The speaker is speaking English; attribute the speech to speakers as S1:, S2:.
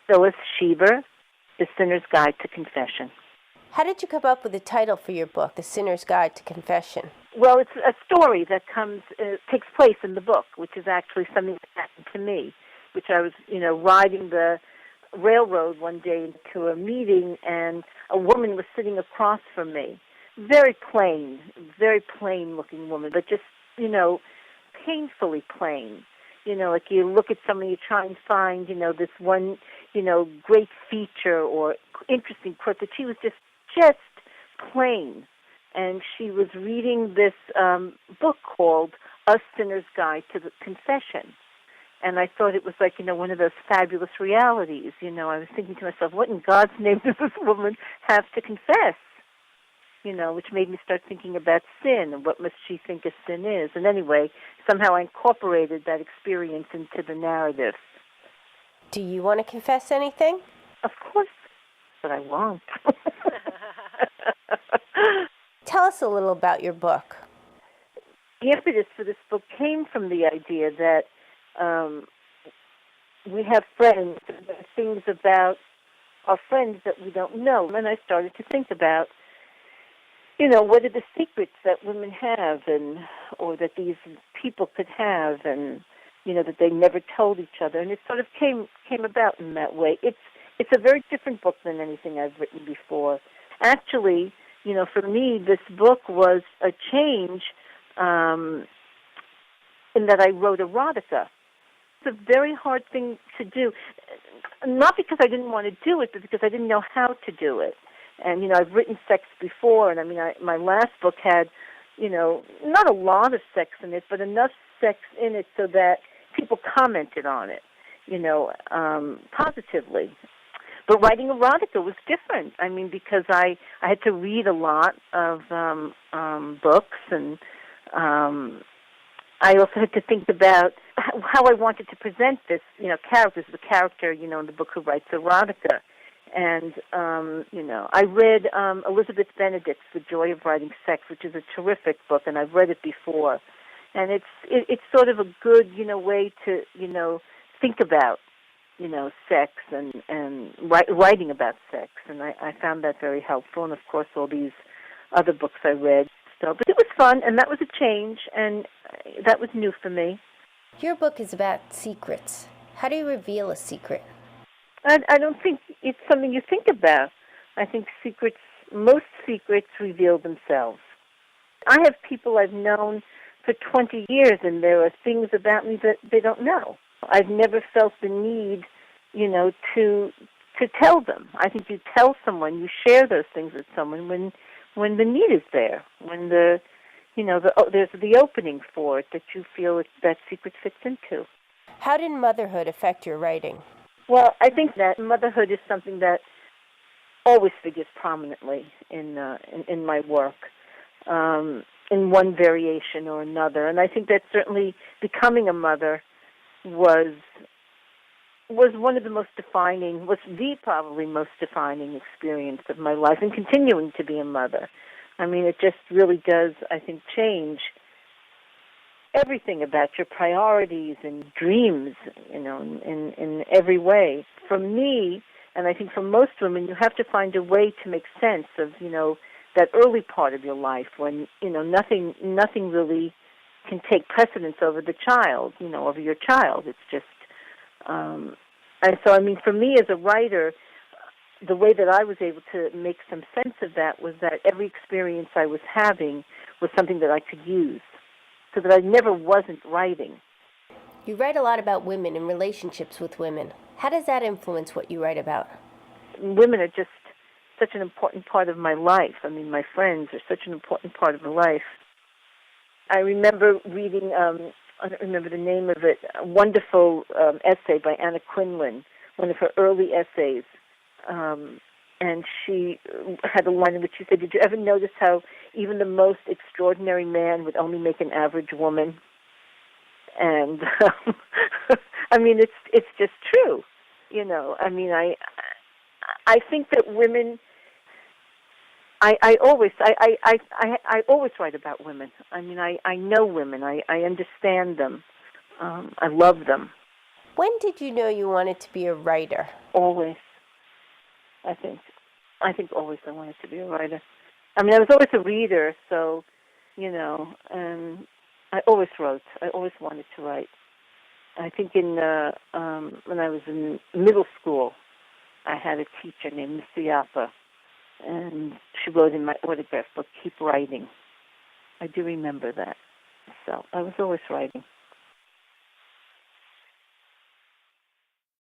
S1: Phyllis Schieber, The Sinner's Guide to Confession.
S2: How did you come up with the title for your book, The Sinner's Guide to Confession?
S1: Well, it's a story that takes place in the book, which is actually something that happened to me, which I was, riding the railroad one day to a meeting, and a woman was sitting across from me. Very plain looking woman, but just, painfully plain. Like you look at somebody, you try and find, this one, great feature or interesting quirk, but she was just plain. And she was reading this book called A Sinner's Guide to the Confession. And I thought it was like, one of those fabulous realities. I was thinking to myself, what in God's name does this woman have to confess? Which made me start thinking about sin and what must she think a sin is. And anyway, somehow I incorporated that experience into the narrative.
S2: Do you want to confess anything?
S1: Of course, but I won't.
S2: Tell us a little about your book.
S1: The impetus for this book came from the idea that we have friends, and there are things about our friends that we don't know. And I started to think about, what are the secrets that women have, or that these people could have, and that they never told each other. And it sort of came about in that way. It's a very different book than anything I've written before. Actually, for me, this book was a change in that I wrote erotica. It's a very hard thing to do, not because I didn't want to do it, but because I didn't know how to do it. And, I've written sex before, and my last book had, not a lot of sex in it, but enough sex in it so that people commented on it, positively. But writing erotica was different. Because I had to read a lot of books, and I also had to think about how I wanted to present this, characters, the character, in the book who writes erotica. And, I read Elizabeth Benedict's The Joy of Writing Sex, which is a terrific book, and I've read it before. And it's sort of a good, way to, think about, sex and writing about sex. And I found that very helpful. And, of course, all these other books I read. So, but it was fun, and that was a change, and that was new for me.
S2: Your book is about secrets. How do you reveal a secret?
S1: I don't think it's something you think about. I think most secrets reveal themselves. I have people I've known for 20 years, and there are things about me that they don't know. I've never felt the need, to tell them. I think you tell someone, you share those things with someone when the need is there, when there's the opening for it that you feel that secret fits into.
S2: How did motherhood affect your writing?
S1: Well, I think that motherhood is something that always figures prominently in my work, in one variation or another. And I think that certainly becoming a mother was one of the most defining, was the probably most defining experience of my life, and continuing to be a mother. It just really does, I think, change everything about your priorities and dreams, in every way. For me, and I think for most women, you have to find a way to make sense of, that early part of your life when, nothing really can take precedence over the child, over your child. It's just, and so, for me as a writer, the way that I was able to make some sense of that was that every experience I was having was something that I could use, so that I never wasn't writing.
S2: You write a lot about women and relationships with women. How does that influence what you write about?
S1: Women are just such an important part of my life. My friends are such an important part of my life. I remember reading, I don't remember the name of it, a wonderful essay by Anna Quinlan, one of her early essays. And she had a line in which she said, "Did you ever notice how even the most extraordinary man would only make an average woman?" And it's just true, I think that women. I always write about women. I know women. I understand them. I love them.
S2: When did you know you wanted to be a writer?
S1: Always, I think. I think always I wanted to be a writer. I mean, I was always a reader, so, I always wrote. I always wanted to write. I think when I was in middle school, I had a teacher named Mr. Yappa, and she wrote in my autograph book, "Keep writing." I do remember that. So I was always writing.